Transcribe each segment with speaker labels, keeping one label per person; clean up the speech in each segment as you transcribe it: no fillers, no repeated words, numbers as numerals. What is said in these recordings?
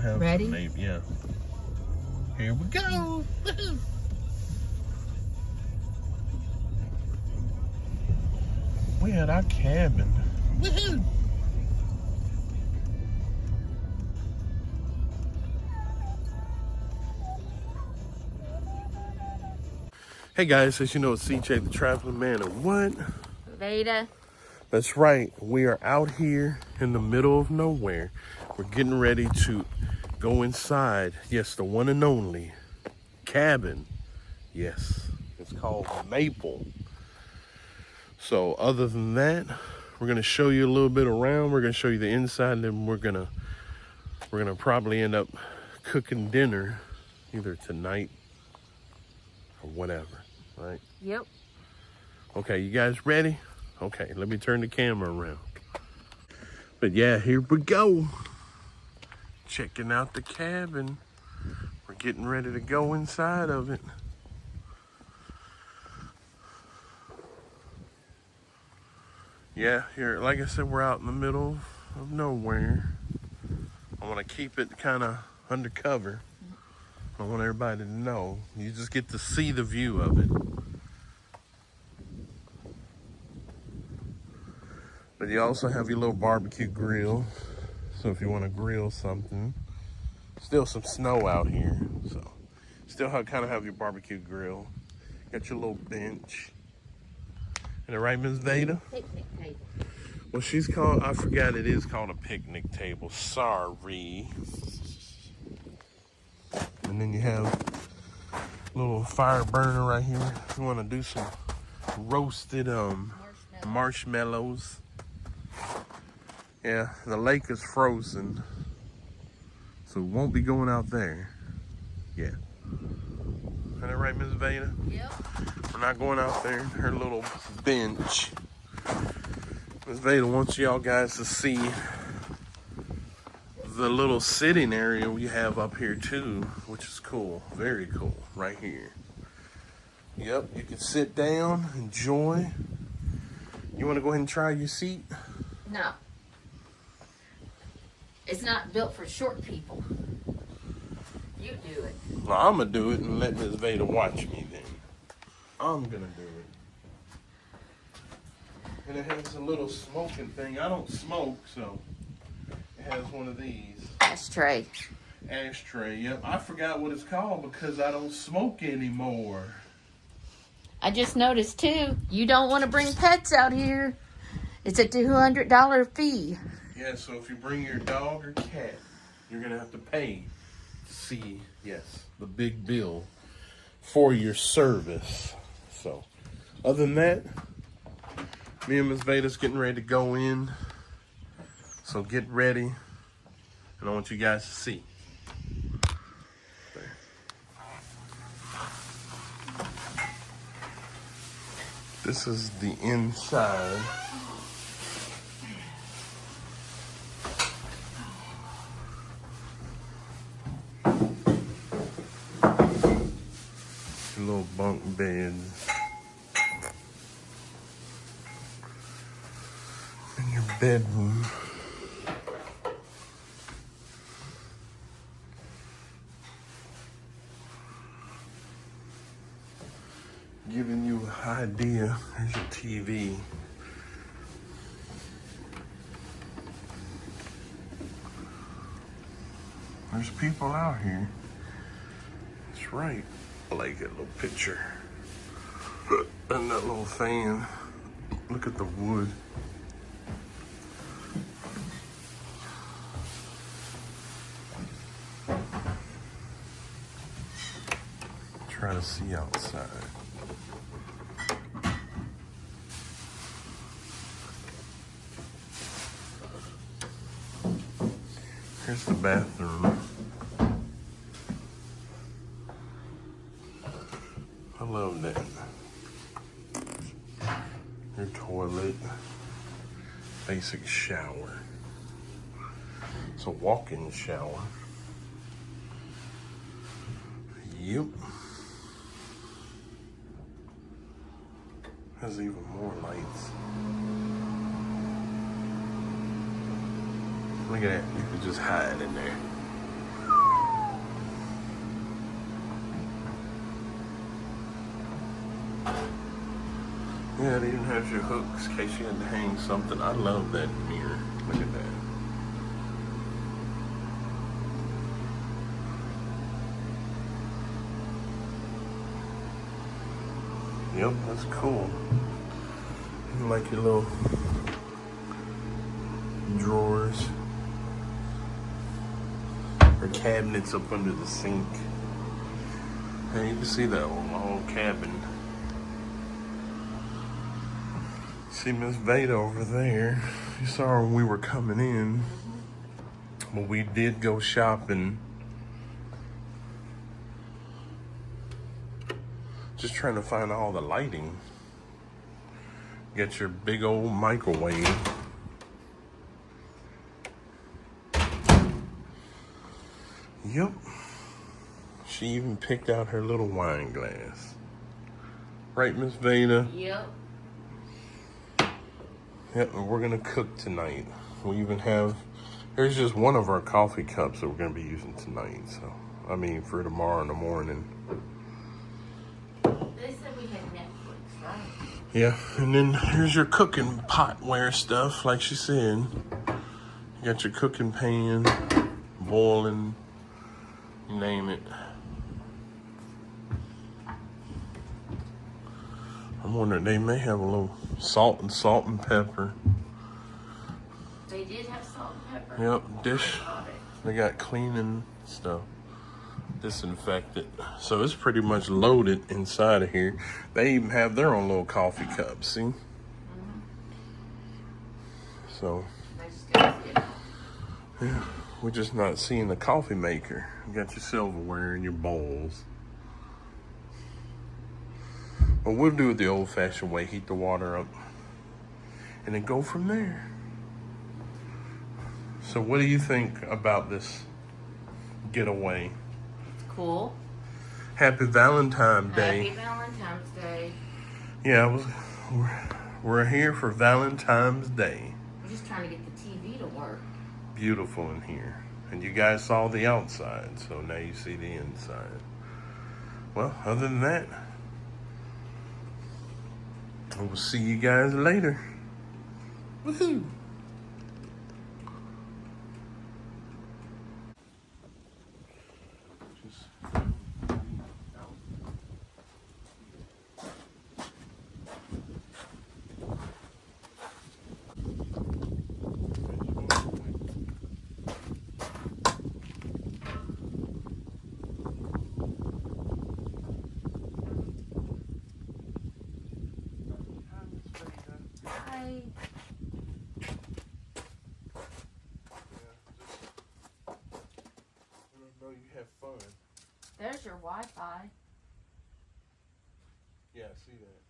Speaker 1: have
Speaker 2: Ready?
Speaker 1: some maybe, yeah. Here we go. Woohoo. We at our cabin. Woohoo. Hey guys, as you know, it's CJ the Traveling Man, and what?
Speaker 2: Vada.
Speaker 1: That's right, we are out here in the middle of nowhere. We're getting ready to go inside, yes, the one and only cabin. Yes, it's called Maple. So other than that, we're gonna show you a little bit around. We're gonna show you the inside, and then we're gonna probably end up cooking dinner either tonight or whatever, right?
Speaker 2: Yep.
Speaker 1: Okay, you guys ready? Okay, let me turn the camera around. But yeah, here we go. Checking out the cabin. We're getting ready to go inside of it. Yeah, here, like I said, we're out in the middle of nowhere. I want to keep it kind of undercover. I want everybody to know. You just get to see the view of it. But you also have your little barbecue grill. So if you want to grill something. Still some snow out here. So still kind of have your barbecue grill. Got your little bench. Isn't it right, Miss Vada?
Speaker 2: Picnic table.
Speaker 1: Well, she's called, I forgot it is called a picnic table. Sorry. And then you have a little fire burner right here. If you want to do some roasted marshmallows. Yeah, the lake is frozen, so we won't be going out there. Yeah. Isn't that right, Miss Vada?
Speaker 2: Yep.
Speaker 1: We're not going out there. Her little bench. Miss Vada wants y'all guys to see the little sitting area we have up here too, which is cool. Very cool, right here. Yep, you can sit down, enjoy. You want to go ahead and try your seat?
Speaker 2: No. It's not built for short people. You do it.
Speaker 1: Well, I'm going to do it and let Miss Vada watch me then. I'm going to do it. And it has a little smoking thing. I don't smoke, so it has one of these.
Speaker 2: Ashtray.
Speaker 1: Ashtray, yep. I forgot what it's called because I don't smoke anymore.
Speaker 2: I just noticed too, you don't want to bring pets out here. It's a $200 fee.
Speaker 1: Yeah, so if you bring your dog or cat, you're going to have to pay to see, yes, the big bill for your service. So, other than that, me and Miss Vada's getting ready to go in. So get ready, and I want you guys to see. There. This is the inside. Your little bunk beds. And your bedroom. Giving you an idea. There's your TV. There's people out here. That's right. I like that little picture. And that little fan. Look at the wood. Try to see outside. Here's the bathroom. I love that. Your toilet. Basic shower. It's a walk-in shower. Yep. Has even more lights. Look at that. You can just hide in there. Yeah, it even has your hooks in case you had to hang something. I love that mirror. Look at that. Yep, that's cool. You like your little drawers or cabinets up under the sink. Hey, you can see that on my whole cabin. See Miss Vada over there. You saw her when we were coming in. But we did go shopping. Just trying to find all the lighting. Get your big old microwave. Yep. She even picked out her little wine glass. Right, Miss Vada?
Speaker 2: Yep.
Speaker 1: Yep, and we're gonna cook tonight. We even have, there's just one of our coffee cups that we're gonna be using tonight. So, I mean, for tomorrow in the morning.
Speaker 2: They said we had Netflix, right?
Speaker 1: Yeah, and then here's your cooking potware stuff, like she said. You got your cooking pan, boiling, you name it. I'm wondering, they may have a little salt and pepper.
Speaker 2: They did have salt and pepper.
Speaker 1: Yep, dish. They got cleaning stuff. Disinfected. So it's pretty much loaded inside of here. They even have their own little coffee cups, see? Mm-hmm. So, yeah, we're just not seeing the coffee maker. You got your silverware and your bowls. But we'll do it the old-fashioned way. Heat the water up. And then go from there. So what do you think about this getaway?
Speaker 2: Cool.
Speaker 1: Happy Valentine's Day.
Speaker 2: Happy Valentine's Day.
Speaker 1: Yeah, we're here for Valentine's Day.
Speaker 2: We're just trying to get the TV to work. Beautiful
Speaker 1: in here. And you guys saw the outside, so now you see the inside. Well, other than that, we'll see you guys later. Woohoo!
Speaker 2: Hi.
Speaker 1: Know you have fun.
Speaker 2: There's your Wi-Fi.
Speaker 1: Yeah, I see that.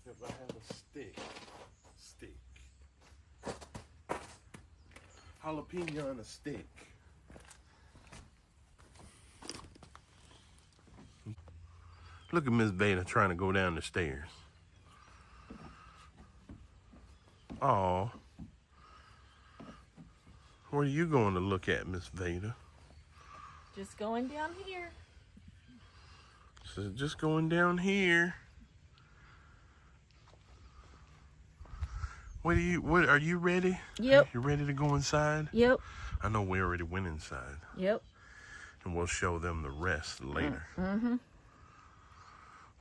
Speaker 1: Yep, I have a stick. Jalapeno on a stick. Look at Miss Vada trying to go down the stairs. Aw. What are you going to look at, Miss Vada?
Speaker 2: Just going down here.
Speaker 1: So just going down here. What are you ready?
Speaker 2: Yep.
Speaker 1: You ready to go inside?
Speaker 2: Yep.
Speaker 1: I know we already went inside.
Speaker 2: Yep.
Speaker 1: And we'll show them the rest later.
Speaker 2: Mm-hmm.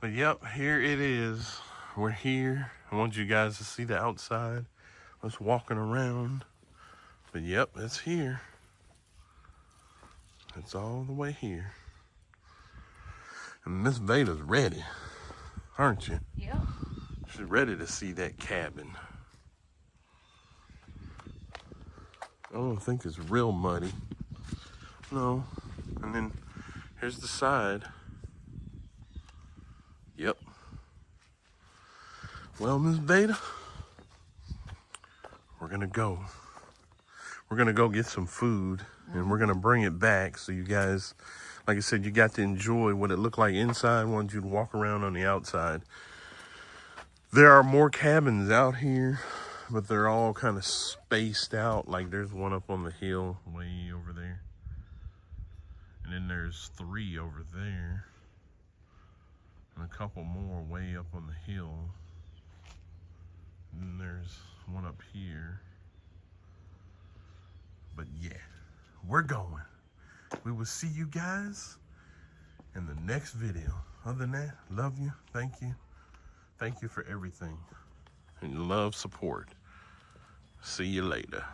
Speaker 1: But yep, here it is. We're here. I want you guys to see the outside. Us walking around. But yep, it's here. It's all the way here. And Miss Vada's ready, aren't you?
Speaker 2: Yep.
Speaker 1: She's ready to see that cabin. I don't think it's real muddy. No. And then here's the side. Yep. Well, Miss Vada, we're gonna go. We're gonna go get some food and we're gonna bring it back so you guys, like I said, you got to enjoy what it looked like inside. I wanted you to walk around on the outside. There are more cabins out here. but they're all kind of spaced out. Like there's one up on the hill way over there. And then there's 3 over there. And a couple more way up on the hill. And then there's one up here. But yeah, we're going. We will see you guys in the next video. Other than that, love you. Thank you. Thank you for everything. And love, support. See you later.